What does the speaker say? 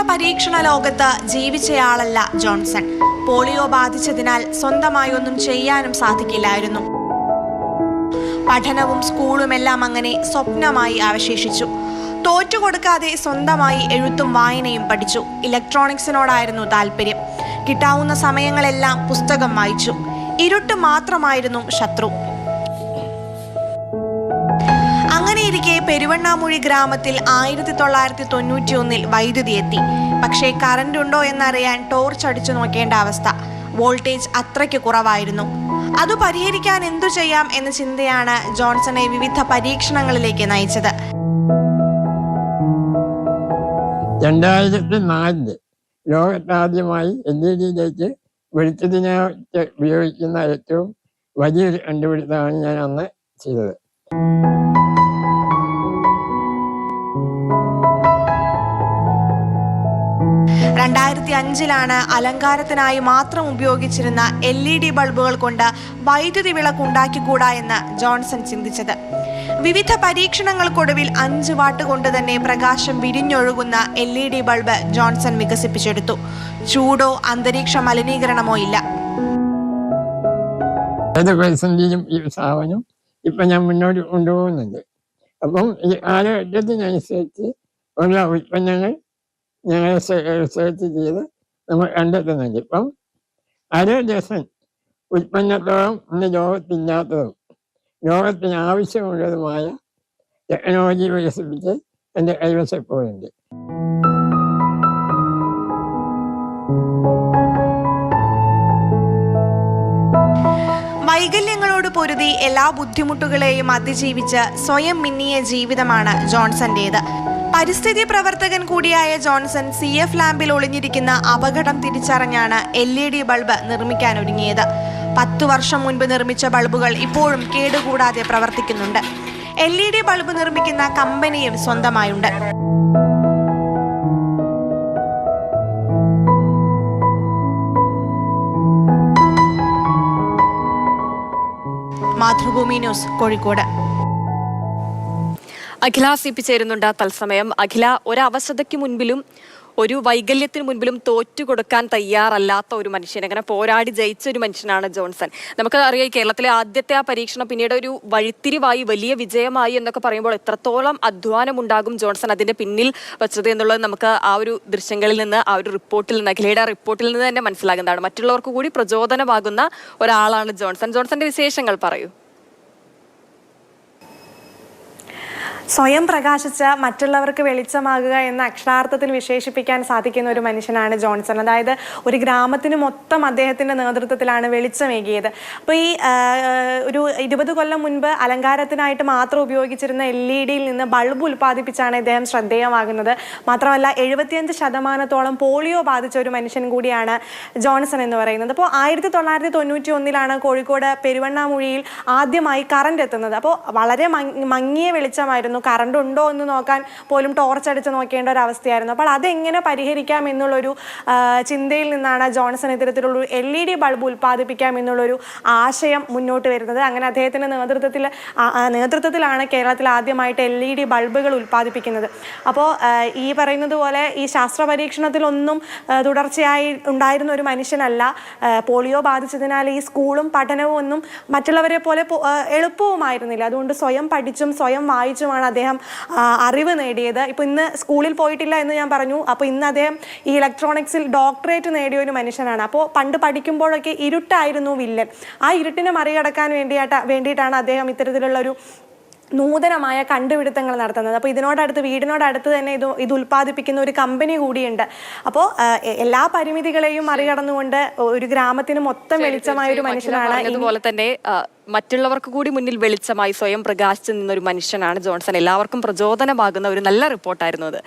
പരീക്ഷണ ലോകത്ത് ജീവിച്ചയാളല്ല Johnson. Polio ബാധിച്ചതിനാൽ സ്വന്തമായി ഒന്നും ചെയ്യാനും സാധിക്കില്ലായിരുന്നു. പഠനവും സ്കൂളുമെല്ലാം അങ്ങനെ സ്വപ്നമായി അവശേഷിച്ചു. തോറ്റുകൊടുക്കാതെ സ്വന്തമായി എഴുത്തും വായനയും പഠിച്ചു. ഇലക്ട്രോണിക്സിനോടായിരുന്നു താല്പര്യം. കിട്ടാവുന്ന സമയങ്ങളെല്ലാം പുസ്തകം വായിച്ചു. ഇരുട്ട് മാത്രമായിരുന്നു ശത്രു. അങ്ങനെയിരിക്കെ പെരുവണ്ണാമൂഴി ഗ്രാമത്തിൽ 1991 വൈദ്യുതി എത്തി. പക്ഷേ കറണ്ട് ഉണ്ടോ എന്നറിയാൻ ടോർച്ച് അടിച്ചു നോക്കേണ്ട അവസ്ഥ. വോൾട്ടേജ് അത്രയ്ക്ക് കുറവായിരുന്നു. അത് പരിഹരിക്കാൻ എന്തു ചെയ്യാം എന്ന ചിന്തയാണ് ജോൺസനെ വിവിധ പരീക്ഷണങ്ങളിലേക്ക് നയിച്ചത്. 2004 ലോകത്താദ്യമായി LED ലൈറ്റ് വെളിച്ചത്തിനായിട്ട് ഉപയോഗിക്കുന്ന ഏറ്റവും വലിയൊരു കണ്ടുപിടുത്തമാണ് ഞാൻ അന്ന് ചെയ്തത്. ലാണ് അലങ്കാരത്തിനായി മാത്രം ഉപയോഗിച്ചിരുന്ന LED ബൾബുകൾ കൊണ്ട് വൈദ്യുതി വിളക്ക് ഉണ്ടാക്കിക്കൂടാ എന്ന് ജോൺസൺ ചിന്തിച്ചത്. വിവിധ പരീക്ഷണങ്ങൾക്കൊടുവിൽ 5 വാട്ട് കൊണ്ട് തന്നെ പ്രകാശം വിരിഞ്ഞൊഴുകുന്ന LED ബൾബ് ജോൺസൺ വികസിപ്പിച്ചെടുത്തു. ചൂടോ അന്തരീക്ഷ മലിനീകരണമോ ഇല്ല. ഈ സ്ഥാപനം ഇപ്പൊ ഞാൻ മുന്നോട്ട് കൊണ്ടുപോകുന്നുണ്ട്. അപ്പം ഈ കാലഘട്ടത്തിനനുസരിച്ച് ഉള്ള ഉൽപ്പന്നങ്ങൾ ഞങ്ങൾ റിസർച്ച് ചെയ്ത് നമ്മൾ കണ്ടെത്തുന്നുണ്ട്. ഇപ്പം 1/2 ഡസൻ ഉൽപ്പന്നത്തോളം ഇന്ന് ലോകത്തില്ലാത്തതും ലോകത്തിന് ആവശ്യമുള്ളതുമായ ടെക്നോളജി വികസിപ്പിച്ച് എൻ്റെ കൈവശം ഇപ്പോഴുണ്ട്. വൈകല്യങ്ങളോട് പൊരുതി എല്ലാ ബുദ്ധിമുട്ടുകളെയും അതിജീവിച്ച് സ്വയം മിന്നിയ ജീവിതമാണ് ജോൺസന്റേത്. പരിസ്ഥിതി പ്രവർത്തകൻ കൂടിയായ ജോൺസൺ CF ലാമ്പിൽ ഒളിഞ്ഞിരിക്കുന്ന അപകടം തിരിച്ചറിഞ്ഞാണ് LED ബൾബ് നിർമ്മിക്കാൻ ഒരുങ്ങിയത്. 10 വർഷം മുൻപ് നിർമ്മിച്ച ബൾബുകൾ ഇപ്പോഴും കേടുകൂടാതെ പ്രവർത്തിക്കുന്നുണ്ട്. LED ബൾബ് നിർമ്മിക്കുന്ന കമ്പനിയും സ്വന്തമായുണ്ട്. മാതൃഭൂമി ന്യൂസ്, കോഴിക്കോട്. അഖില CP ചേരുന്നുണ്ട് തത്സമയം. അഖില, ഒരവസ്ഥയ്ക്ക് മുൻപിലും ഒരു വൈകല്യത്തിന് മുൻപിലും തോറ്റുകൊടുക്കാൻ തയ്യാറല്ലാത്ത ഒരു മനുഷ്യൻ, അങ്ങനെ പോരാടി ജയിച്ച ഒരു മനുഷ്യനാണ് ജോൺസൺ. നമുക്ക് അറിയാം, കേരളത്തിലെ ആദ്യത്തെ ആ പരീക്ഷണം പിന്നീട് ഒരു വഴിത്തിരിവായി വലിയ വിജയമായി എന്നൊക്കെ പറയുമ്പോൾ എത്രത്തോളം അധ്വാനം ഉണ്ടാകും ജോൺസൺ അതിന്റെ പിന്നിൽ വച്ചത് എന്നുള്ളത് നമുക്ക് ആ ഒരു ദൃശ്യങ്ങളിൽ നിന്ന്, ആ ഒരു റിപ്പോർട്ടിൽ നിന്ന്, അഖിലയുടെ റിപ്പോർട്ടിൽ നിന്ന് തന്നെ മനസ്സിലാകുന്നതാണ്. മറ്റുള്ളവർക്ക് കൂടി പ്രചോദനമാകുന്ന ഒരാളാണ് ജോൺസൺ. ജോൺസന്റെ വിശേഷങ്ങൾ പറയൂ. സ്വയം പ്രകാശിച്ച് മറ്റുള്ളവർക്ക് വെളിച്ചമാകുക എന്ന അക്ഷരാർത്ഥത്തിൽ വിശേഷിപ്പിക്കാൻ സാധിക്കുന്ന ഒരു മനുഷ്യനാണ് ജോൺസൺ. അതായത് ഒരു ഗ്രാമത്തിന് മൊത്തം അദ്ദേഹത്തിൻ്റെ നേതൃത്വത്തിലാണ് വെളിച്ചമേകിയത്. അപ്പോൾ ഈ ഒരു 20 കൊല്ലം മുൻപ് അലങ്കാരത്തിനായിട്ട് മാത്രം ഉപയോഗിച്ചിരുന്ന LED നിന്ന് ബൾബ് ഉൽപ്പാദിപ്പിച്ചാണ് ഇദ്ദേഹം ശ്രദ്ധേയമാകുന്നത്. മാത്രമല്ല 75% പോളിയോ ബാധിച്ച ഒരു മനുഷ്യൻ കൂടിയാണ് ജോൺസൺ എന്ന് പറയുന്നത്. അപ്പോൾ 1991 കോഴിക്കോട് പെരുവണ്ണാമൂഴിയിൽ ആദ്യമായി കറണ്ട് എത്തുന്നത്. അപ്പോൾ വളരെ മങ്ങിയ വെളിച്ചമായിരുന്നു. കറണ്ട് ഉണ്ടോ എന്ന് നോക്കാൻ പോലും ടോർച്ച് അടിച്ച് നോക്കേണ്ട ഒരു അവസ്ഥയായിരുന്നു. അപ്പോൾ അതെങ്ങനെ പരിഹരിക്കാം എന്നുള്ളൊരു ചിന്തയിൽ നിന്നാണ് ജോൺസൺ ഇത്തരത്തിലുള്ള LED ബൾബ് ഉൽപ്പാദിപ്പിക്കാം എന്നുള്ളൊരു ആശയം മുന്നോട്ട് വരുന്നത്. അങ്ങനെ അദ്ദേഹത്തിൻ്റെ നേതൃത്വത്തിലാണ് കേരളത്തിൽ ആദ്യമായിട്ട് LED ബൾബുകൾ ഉൽപ്പാദിപ്പിക്കുന്നത്. അപ്പോൾ ഈ പറയുന്നത് പോലെ ഈ ശാസ്ത്ര പരീക്ഷണത്തിലൊന്നും തുടർച്ചയായി ഉണ്ടായിരുന്ന ഒരു മനുഷ്യനല്ല. പോളിയോ ബാധിച്ചതിനാൽ ഈ സ്കൂളും പഠനവും ഒന്നും മറ്റുള്ളവരെ പോലെ എളുപ്പവുമായിരുന്നില്ല. അതുകൊണ്ട് സ്വയം പഠിച്ചും സ്വയം വായിച്ചുമാണ് അദ്ദേഹം അറിവ് നേടിയത്. ഇപ്പോൾ ഇന്ന് സ്കൂളിൽ പോയിട്ടില്ല എന്ന് ഞാൻ പറഞ്ഞു. അപ്പോൾ ഇന്ന് അദ്ദേഹം ഈ ഇലക്ട്രോണിക്സിൽ ഡോക്ടറേറ്റ് നേടിയ ഒരു മനുഷ്യനാണ്. അപ്പോൾ പണ്ട് പഠിക്കുമ്പോഴൊക്കെ ഇരുട്ടായിരുന്നു വില്ലൻ. ആ ഇരുട്ടിനെ മറികടക്കാൻ വേണ്ടിയിട്ടാണ് അദ്ദേഹം ഇത്തരത്തിലുള്ള ഒരു നൂതനമായ കണ്ടുപിടുത്തങ്ങൾ നടത്തുന്നത്. അപ്പോൾ വീടിനോടടുത്ത് തന്നെ ഇത് ഉൽപ്പാദിപ്പിക്കുന്ന ഒരു കമ്പനി കൂടിയുണ്ട്. അപ്പോൾ എല്ലാ പരിമിതികളെയും മറികടന്നുകൊണ്ട് ഒരു ഗ്രാമത്തിന് മൊത്തം വെളിച്ചമായ ഒരു മനുഷ്യനാണ്. അതുപോലെ തന്നെ മറ്റുള്ളവർക്ക് കൂടി മുന്നിൽ വെളിച്ചമായി സ്വയം പ്രകാശിച്ചു നിന്നൊരു മനുഷ്യനാണ് ജോൺസൺ. എല്ലാവർക്കും പ്രചോദനമാകുന്ന ഒരു നല്ല റിപ്പോർട്ടായിരുന്നു അത്.